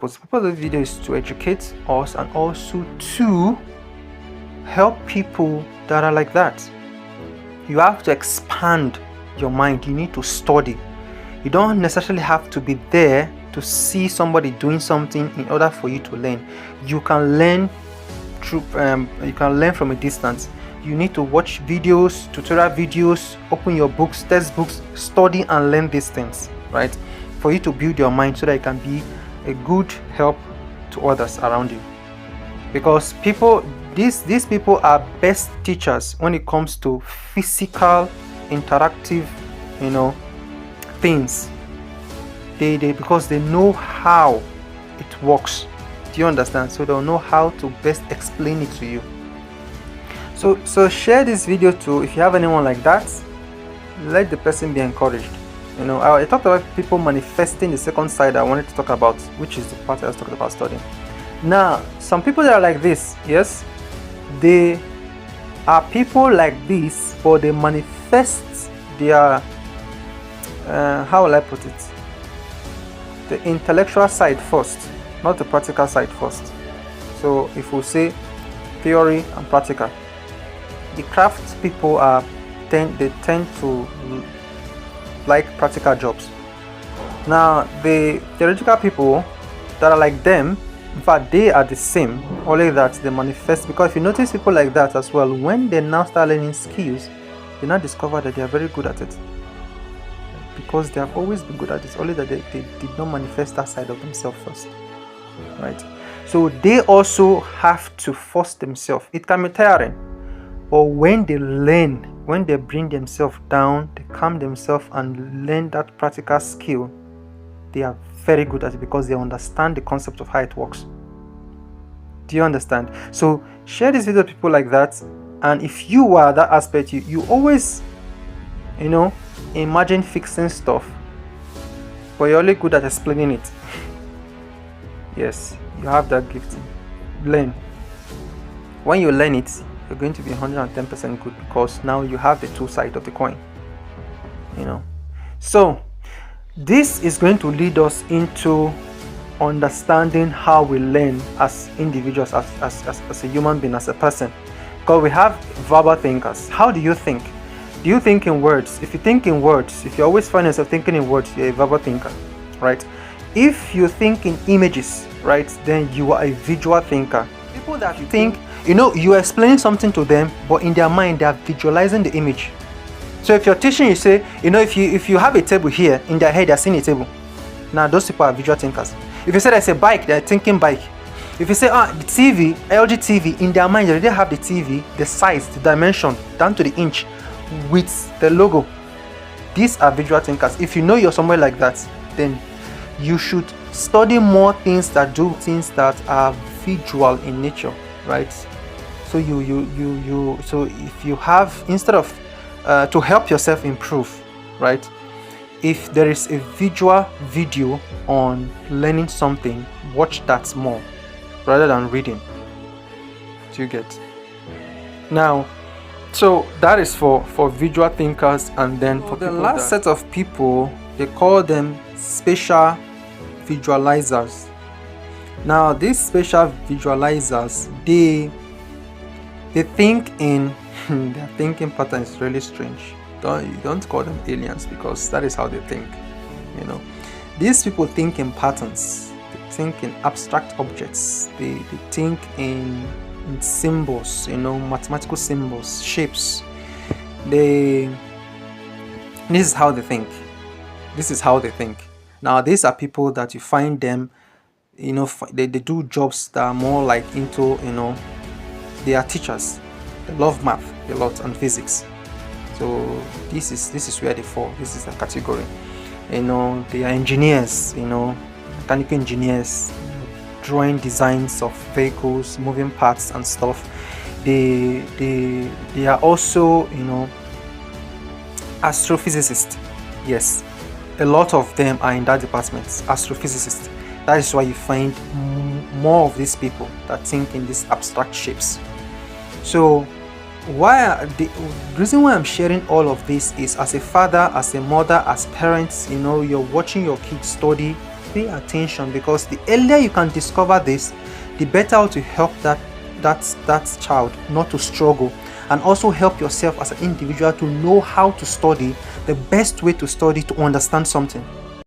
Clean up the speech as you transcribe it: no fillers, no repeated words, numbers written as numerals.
But the purpose of this video is to educate us and also to help people that are like that. You have to expand your mind. You need to study. You don't necessarily have to be there to see somebody doing something in order for you to learn. You can learn through you can learn from a distance. You need to watch videos, tutorial videos, open your books, textbooks, study and learn these things, right? For you to build your mind so that you can be a good help to others around you. Because these people are best teachers when it comes to physical, interactive, things. Because they know how it works. Do you understand? So they'll know how to best explain it to you. So share this video too. If you have anyone like that, let the person be encouraged. I talked about people manifesting the second side I wanted to talk about, which is the part I was talking about studying. Now, some people that are like this, yes, they are people like this, but they manifest their how will I put it? The intellectual side first, not the practical side first. So if we say theory and practical, the craft people tend to like practical jobs. Now the theoretical people that are like them, in fact they are the same, only that they manifest. Because if you notice people like that as well, when they now start learning skills, they now discover that they are very good at it, because they have always been good at it, only that they did not manifest that side of themselves first, right? So they also have to force themselves. It can be tiring, but when they learn, when they bring themselves down, they calm themselves and learn that practical skill, they are very good at it because they understand the concept of how it works. Do you understand? So share this video with people like that. And if you are that aspect, you always imagine fixing stuff, but you're only good at explaining it. Yes, you have that gift. Learn. When you learn it, you're going to be 110% good, because now you have the two sides of the coin. So this is going to lead us into understanding how we learn as individuals, as a human being, as a person. Because we have verbal thinkers. How do you think? Do you think in words? If you think in words, if you always find yourself thinking in words, you're a verbal thinker, right? If you think in images, right, then you are a visual thinker. People that you think, you are explaining something to them, but in their mind they are visualizing the image. So if you're teaching, you say, if you have a table here, in their head they're seeing a table. Now those people are visual thinkers. If you say there's a bike, they're thinking bike. If you say the TV, LG TV, in their mind they already have the TV, the size, the dimension, down to the inch, with the logo. These are visual thinkers. If you know you're somewhere like that, then you should study more things that are visual in nature, right? So so if you have, instead of to help yourself improve, right, if there is a visual video on learning something, watch that more rather than reading. Do you get? Now, so that is for visual thinkers. And then for the last set of people, they call them spatial visualizers. Now these spatial visualizers, they think in their thinking pattern is really strange. You don't call them aliens, because that is how they think. These people think in patterns. They think in abstract objects. They think in symbols, mathematical symbols, shapes. This is how they think. Now these are people that you find them, they do jobs that are more like into, they are teachers. They love math a lot and physics. So this is where they fall. This is a category. They are engineers, mechanical engineers, drawing designs of vehicles, moving parts and stuff. They are also, astrophysicists. Yes, a lot of them are in that department, astrophysicists. That is why you find more of these people that think in these abstract shapes. So the reason why I'm sharing all of this is, as a father, as a mother, as parents, you're watching your kids study, Pay attention, because the earlier you can discover this, the better to help that child not to struggle, and also help yourself as an individual to know how to study, the best way to study to understand something.